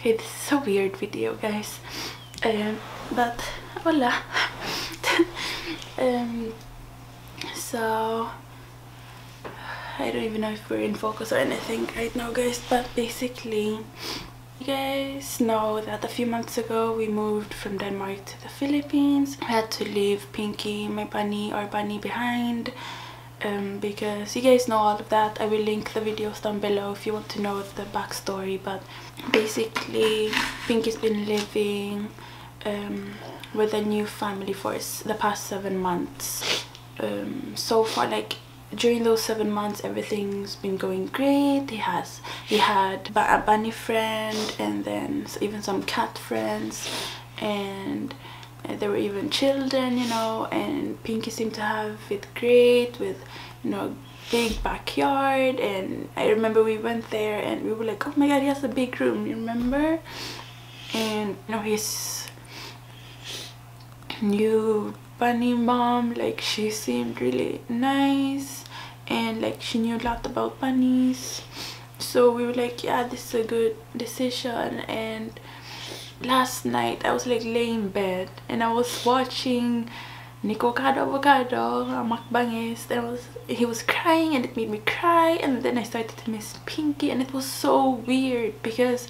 Okay, this is a weird video, guys. But voila. So I don't even know if we're in focus or anything right now, guys, but basically you guys know that a few months ago we moved from Denmark to the Philippines. I had to leave Pinky, my bunny, our bunny, behind because you guys know all of that. I will link the videos down below if you want to know the backstory. But basically Pinky's been living with a new family for the past 7 months. So far, like during those 7 months, everything's been going great. He had a bunny friend, and then even some cat friends, and there were even children, you know, and Pinky seemed to have it great with, you know, big backyard. And I remember we went there and we were like, oh my god, he has a big room, you remember? And you know, his new bunny mom, like, she seemed really nice and like she knew a lot about bunnies, so we were like, yeah, this is a good decision. And last night I was like laying in bed and I was watching Nico Avocado Makbangis, and he was crying and it made me cry, and then I started to miss Pinky, and it was so weird because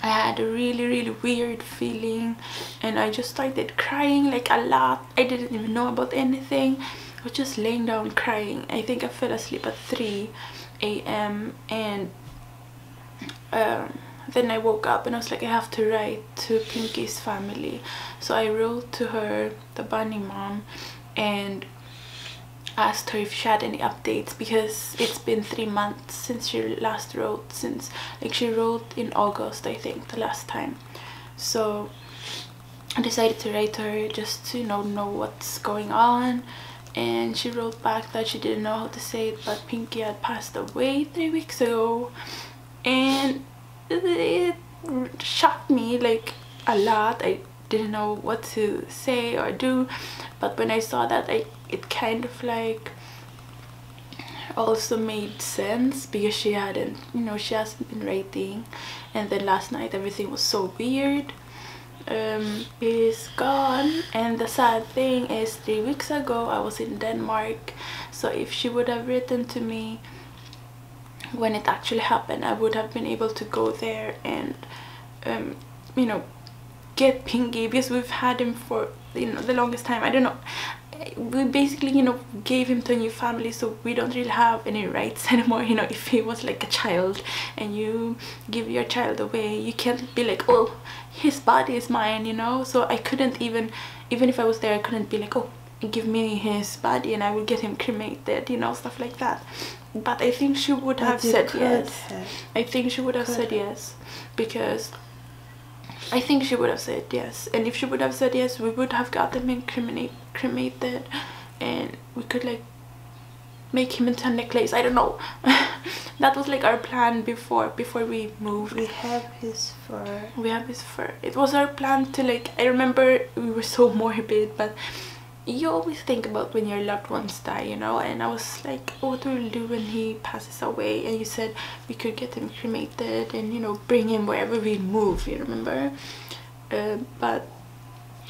I had a really weird feeling and I just started crying like a lot. I didn't even know about anything. I was just laying down crying. I think I fell asleep at 3 AM and then I woke up and I was like, I have to write to Pinky's family. So I wrote to her, the bunny mom, and asked her if she had any updates, because it's been 3 months since she last wrote, since like she wrote in August, I think, the last time. So I decided to write to her just to know what's going on, and she wrote back that she didn't know how to say it, but Pinky had passed away 3 weeks ago. And it shocked me like a lot. I didn't know what to say or do, but when I saw that, it kind of like also made sense, because she hadn't, you know, she hasn't been writing. And then last night everything was so weird. He's gone, and the sad thing is 3 weeks ago I was in Denmark, so if she would have written to me when it actually happened, I would have been able to go there and you know, get Pinky, because we've had him for, you know, the longest time. I don't know, we basically, you know, gave him to a new family, so we don't really have any rights anymore. You know, if he was like a child and you give your child away, you can't be like, oh, his body is mine, you know. So I couldn't even if I was there, I couldn't be like, oh, give me his body and I will get him cremated, you know, stuff like that. But I think she would have said yes. I think she would have said yes, because I think she would have said yes. And if she would have said yes, we would have got him cremated, and we could like make him into a necklace. I don't know. That was like our plan before we moved. We have his fur. We have his fur. It was our plan to like, I remember we were so morbid, but you always think about when your loved ones die, you know. And I was like, oh, what will we do when he passes away? And you said we could get him cremated and, you know, bring him wherever we move, you remember? But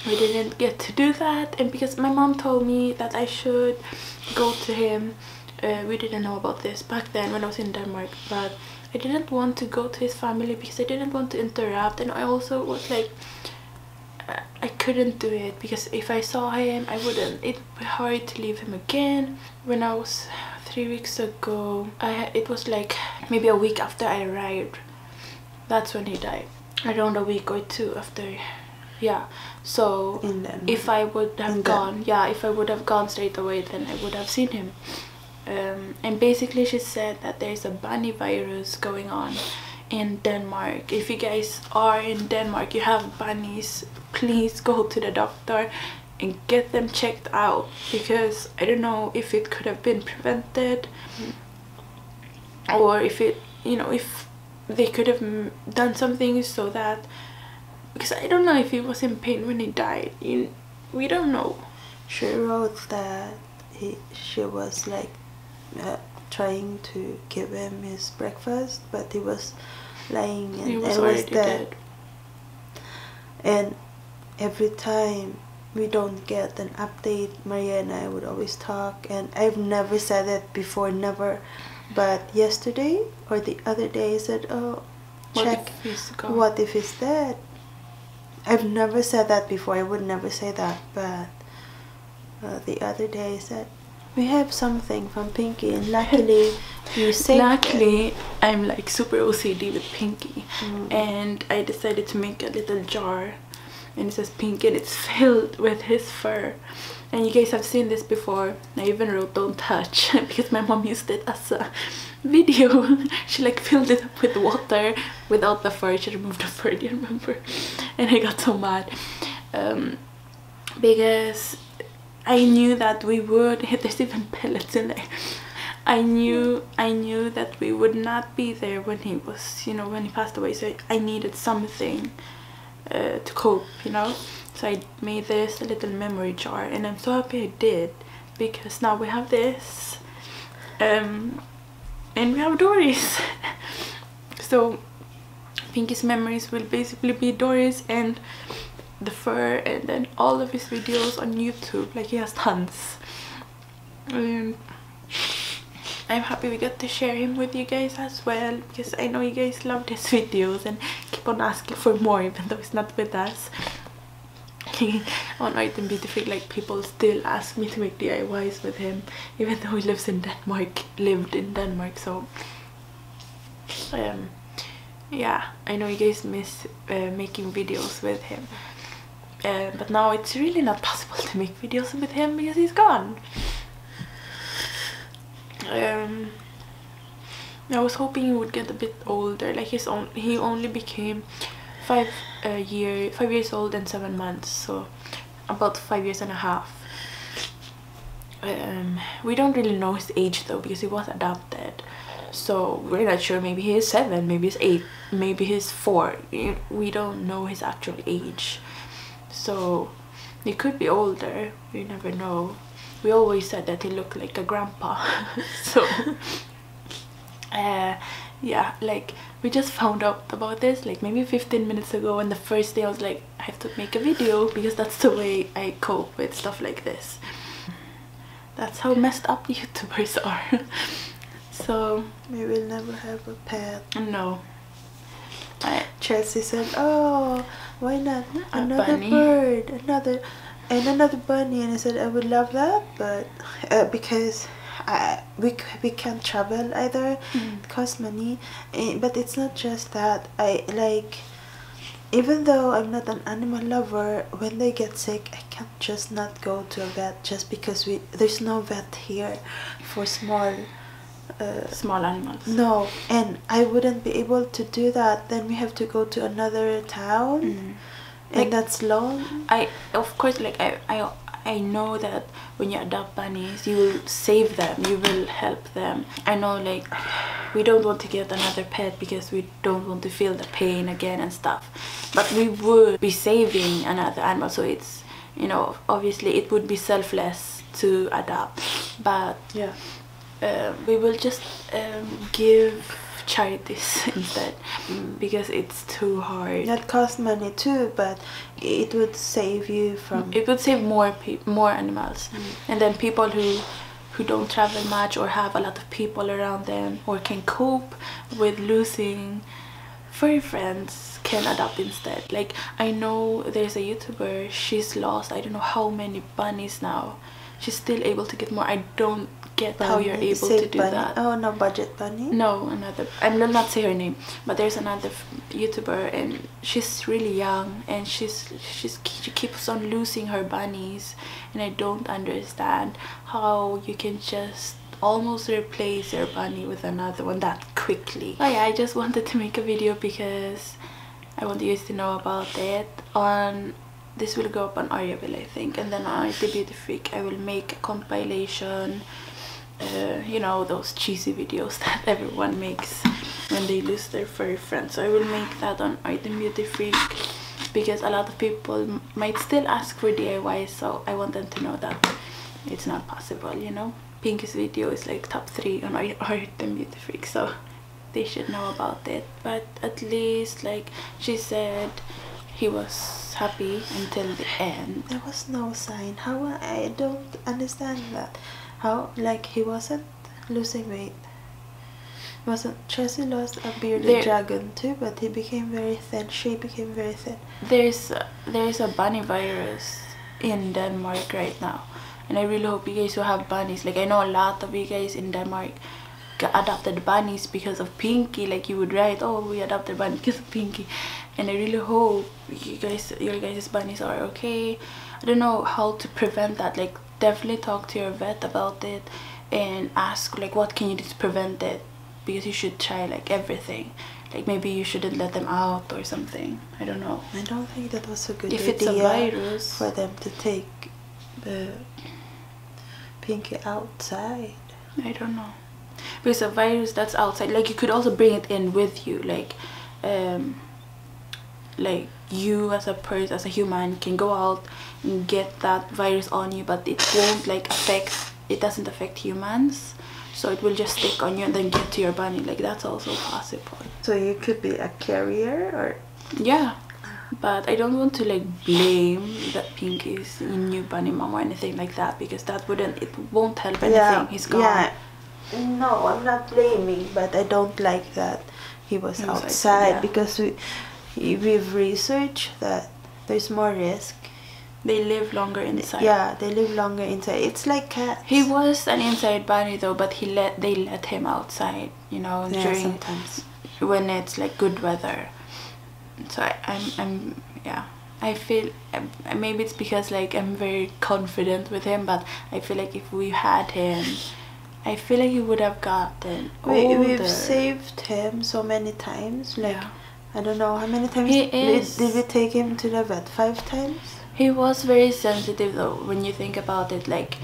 we didn't get to do that, and because my mom told me that I should go to him, we didn't know about this back then when I was in Denmark, but I didn't want to go to his family because I didn't want to interrupt. And I also was like, I couldn't do it, because if I saw him, I wouldn't, it would be hard to leave him again. When I was 3 weeks ago, it was like maybe a week after I arrived, that's when he died, around a week or 2 after. Yeah, so if I would have gone, yeah, if I would have gone straight away, then I would have seen him. And basically she said that there's a bunny virus going on in Denmark. If you guys are in Denmark, you have bunnies, please go to the doctor and get them checked out, because I don't know if it could have been prevented, or if it, you know, if they could have done something so that, because I don't know if he was in pain when he died. We don't know. She wrote that she was like trying to give him his breakfast, but he was lying, and He was it was already dead. And every time we don't get an update, Maria and I would always talk, and I've never said it before, never, but yesterday or the other day I said, oh, check, what if he's dead? I've never said that before, I would never say that, but the other day I said, we have something from Pinky, and luckily you saved Luckily, it. I'm like super OCD with Pinky, and I decided to make a little jar, and it says Pinky, and it's filled with his fur. And you guys have seen this before. I even wrote "don't touch" because my mom used it as a video. She like filled it up with water without the fur. She removed the fur, do you remember? And I got so mad because I knew that we would, there's even pellets in there. I knew that we would not be there when he was, you know, when he passed away, so I needed something to cope, you know. So I made this a little memory jar, and I'm so happy I did, because now we have this and we have Doris. So Pinky's memories will basically be Doris and the fur, and then all of his videos on YouTube, like he has tons, and I'm happy we got to share him with you guys as well, because I know you guys loved his videos and keep on asking for more, even though he's not with us. On Art and Beauty Freak, like, people still ask me to make DIYs with him, even though he lived in Denmark. So yeah, I know you guys miss making videos with him, but now it's really not possible to make videos with him because he's gone. I was hoping he would get a bit older, like he only became 5 years old and 7 months, so about 5 years and a half. We don't really know his age though, because he was adopted, so we're not sure. Maybe he is 7, maybe he's 8, maybe he's 4. We don't know his actual age, so he could be older. We never know. We always said that he looked like a grandpa. So yeah, like, we just found out about this like maybe 15 minutes ago, and the first day I was like, I have to make a video, because that's the way I cope with stuff like this. That's how messed up YouTubers are. So we will never have a pet. No. Chelsea said, oh, why not another bunny. bird, another bunny, and I said I would love that, but because we can't travel either. It costs money, but it's not just that. I like, even though I'm not an animal lover, when they get sick I can't just not go to a vet, just because there's no vet here for small animals. No, and I wouldn't be able to do that. Then we have to go to another town, and like, that's long. Of course, like, I know that when you adopt bunnies, you will save them, you will help them. I know, like, we don't want to get another pet because we don't want to feel the pain again and stuff, but we would be saving another animal, so it's, you know, obviously it would be selfless to adopt, but yeah, we will just give charities instead, because it's too hard. That costs money too, but it would save you from, it would save more animals. And then people who don't travel much, or have a lot of people around them, or can cope with losing furry friends, can adopt instead. Like, I know there's a YouTuber, she's lost I don't know how many bunnies now. She's still able to get more. I don't get how you're able to do that. Oh, no, Budget Bunny? No, another. I will not say her name, but there's another YouTuber, and she's really young, and she keeps on losing her bunnies, and I don't understand how you can just almost replace your bunny with another one that quickly. But yeah, I just wanted to make a video because I want you guys to know about it. This will go up on AriaVille, I think, and then on the Beauty Freak I will make a compilation, you know, those cheesy videos that everyone makes when they lose their furry friends. So I will make that on Art and Beauty Freak, because a lot of people might still ask for DIY, so I want them to know that it's not possible, you know. Pinky's video is like top 3 on Art and Beauty Freak, so they should know about it. But at least, like she said, he was happy until the end. There was no sign. How? I don't understand that. How, like, he wasn't losing weight. Wasn't Chelsea lost a bearded dragon too, but he became very thin. She became very thin. There's a bunny virus in Denmark right now, and I really hope you guys who have bunnies, like I know a lot of you guys in Denmark adopted bunnies because of Pinky. Like you would write, oh, we adopted bunny because of Pinky, and I really hope your guys' bunnies are okay. I don't know how to prevent that. Like definitely talk to your vet about it and ask like what can you do to prevent it, because you should try like everything. Like maybe you shouldn't let them out or something. I don't know. I don't think that was a good if idea it's a virus for them to take the Pinky outside. I don't know, because a virus that's outside, like you could also bring it in with you, like you as a person, as a human, can go out and get that virus on you, but it won't like it doesn't affect humans, so it will just stick on you and then get to your bunny. Like that's also possible. So you could be a carrier, or yeah, but I don't want to like blame that Pinky's new bunny mom or anything like that, because it won't help anything. Yeah, He's gone. Yeah. No, I'm not blaming, but I don't like that he was outside, yeah. because we've researched that there's more risk. They live longer inside. Yeah, they live longer inside. It's like cats. He was an inside bunny though, but they let him outside, you know, yeah, during sometimes when it's like good weather. So I'm yeah, I feel maybe it's because like I'm very confident with him, but I feel like if we had him, I feel like he would have gotten older. We've saved him so many times. Like yeah. I don't know how many times did we take him to the vet? 5 times. He was very sensitive though, when you think about it. Like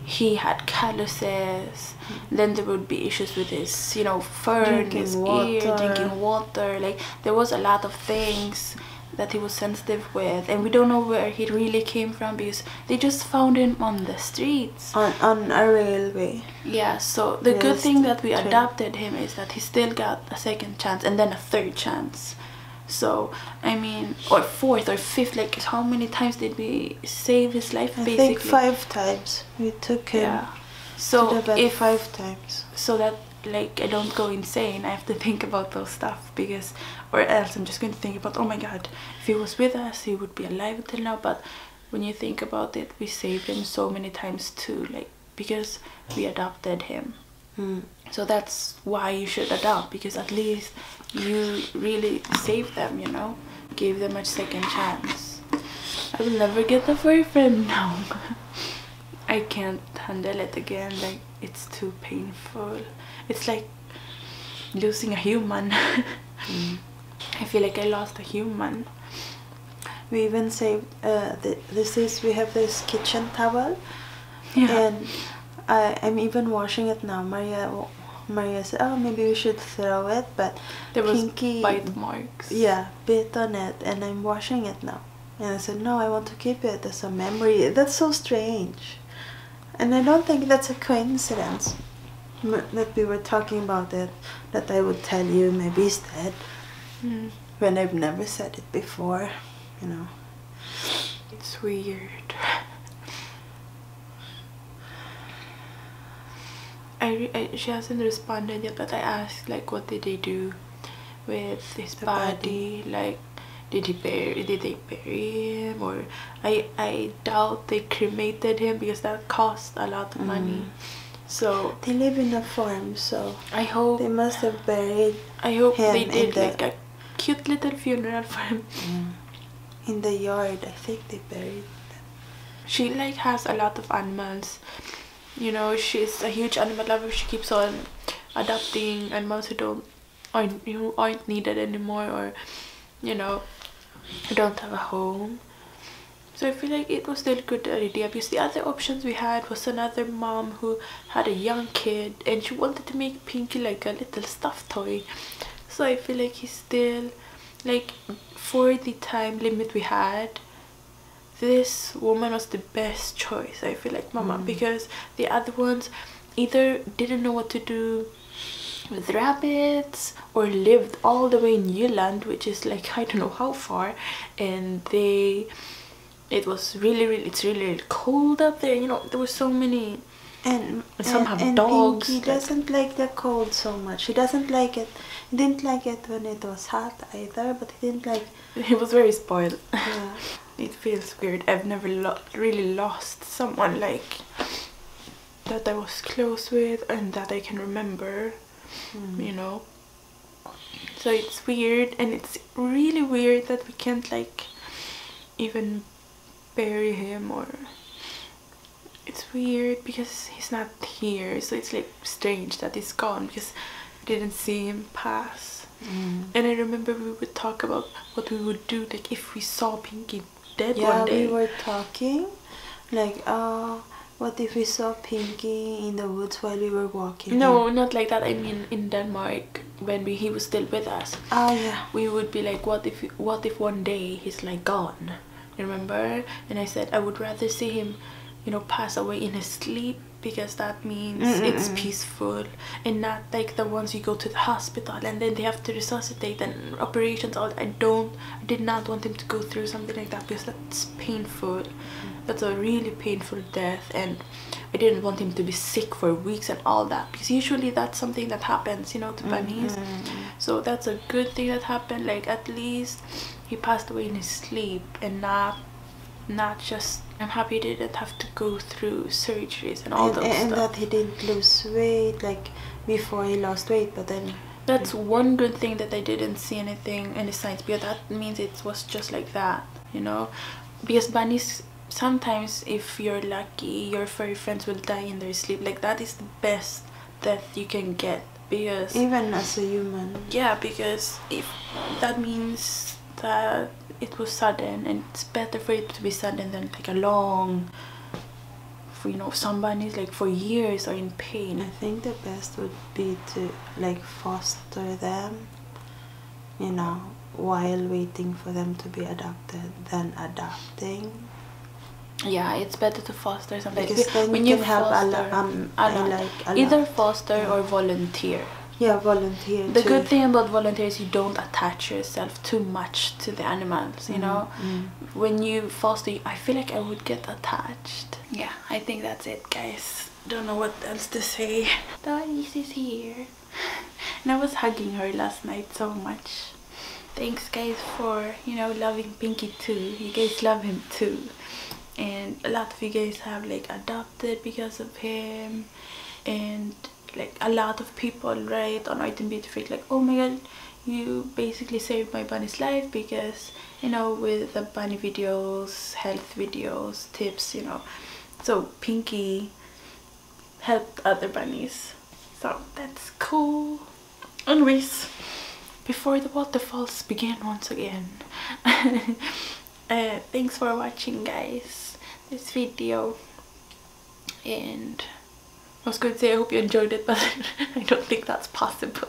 he had calluses, then there would be issues with his, you know, fur in his ear, drinking water. Like there was a lot of things that he was sensitive with, and we don't know where he really came from, because they just found him on the streets, on a railway. Yeah, so the good thing that we adopted him is that he still got a second chance and then a third chance. So I mean, or fourth or fifth, like how many times did we save his life? I basically think 5 times we took him. Yeah. So to the vet 5 times. So that like I don't go insane, I have to think about those stuff, because or else I'm just going to think about, oh my god, if he was with us he would be alive until now. But when you think about it, we saved him so many times too, like because we adopted him. So that's why you should adopt, because at least you really saved them, you know, gave them a second chance. I will never get a boyfriend now. I can't handle it again. Like it's too painful. It's like losing a human. I feel like I lost a human. We even saved we have this kitchen towel, Yeah. and I'm even washing it now. Maria said, oh, maybe we should throw it, but There was Pinky bite marks. Yeah, bit on it, and I'm washing it now. And I said, no, I want to keep it as a memory. That's so strange. And I don't think that's a coincidence that we were talking about it, that I would tell you maybe he's dead, when I've never said it before, you know. It's weird. She hasn't responded yet, but I asked like what did they do with his body? Like did they bury him, or I doubt they cremated him, because that cost a lot of money. So they live in a farm, so I hope they must have buried him they did like a cute little funeral for him. In the yard. I think they buried them. She like has a lot of animals, you know. She's a huge animal lover. She keeps on adopting animals who aren't needed anymore, or you know, who don't have a home. So I feel like it was still a good idea, because the other options we had was another mom who had a young kid and she wanted to make Pinky like a little stuffed toy. So I feel like he's still like, for the time limit we had, this woman was the best choice, I feel like, Mama, because the other ones either didn't know what to do, with rabbits or lived all the way in Newland, which is like I don't know how far, and it was it's really cold up there, you know. There were so many, and some have dogs. Pinky doesn't like the cold so much. He doesn't like it. He didn't like it when it was hot either, but he didn't like. He was very spoiled. Yeah. It feels weird. I've never really lost someone like that I was close with and that I can remember, you know. So it's weird, and it's really weird that we can't like even bury him, or it's weird because he's not here, so it's like strange that he's gone because I didn't see him pass. And I remember we would talk about what we would do like if we saw Pinky dead one day. Yeah, we were talking like, what if we saw Pinky in the woods while we were walking? No, not like that. I mean in Denmark when he was still with us. Oh yeah. We would be like, what if one day he's like gone? You remember? And I said I would rather see him, you know, pass away in his sleep, because that means it's peaceful, and not like the ones you go to the hospital and then they have to resuscitate and operations. All I did not want him to go through something like that, because that's painful. That's a really painful death, and I didn't want him to be sick for weeks and all that, because usually that's something that happens, you know, to bunnies. So that's a good thing that happened. Like at least he passed away in his sleep, and not just. I'm happy he didn't have to go through surgeries and all those stuff. And that he didn't lose weight like before he lost weight, but then. That's one good thing, that I didn't see any signs, because that means it was just like that, you know. Because bunnies, sometimes if you're lucky, your furry friends will die in their sleep. Like that is the best death you can get, because even as a human. Yeah, because if that means that it was sudden, and it's better for it to be sudden than like a long, for, you know, some bunnies like for years are in pain. I think the best would be to like foster them, you know, while waiting for them to be adopted than adopting. Yeah, it's better to foster something, because then when you you can have either foster or volunteer. Yeah, volunteer. The good thing about volunteer is you don't attach yourself too much to the animals, you know. When you foster, I feel like I would get attached. Yeah, I think that's it, guys. Don't know what else to say. Doris is here, and I was hugging her last night so much. Thanks, guys, for, you know, loving Pinky too. You guys love him too, and a lot of you guys have like adopted because of him, and like a lot of people write on Art and Beauty Freak like, oh my god, you basically saved my bunny's life, because, you know, with the bunny videos, health videos, tips, you know. So Pinky helped other bunnies, so that's cool. Anyways, before the waterfalls begin once again, thanks for watching, guys, this video. And I was going to say I hope you enjoyed it, but I don't think that's possible.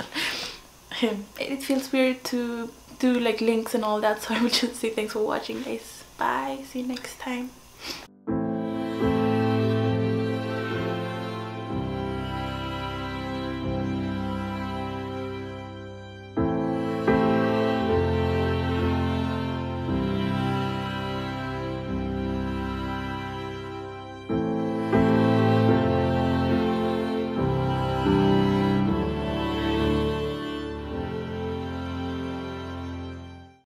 It feels weird to do like links and all that, so I would just say thanks for watching, guys. Bye, see you next time.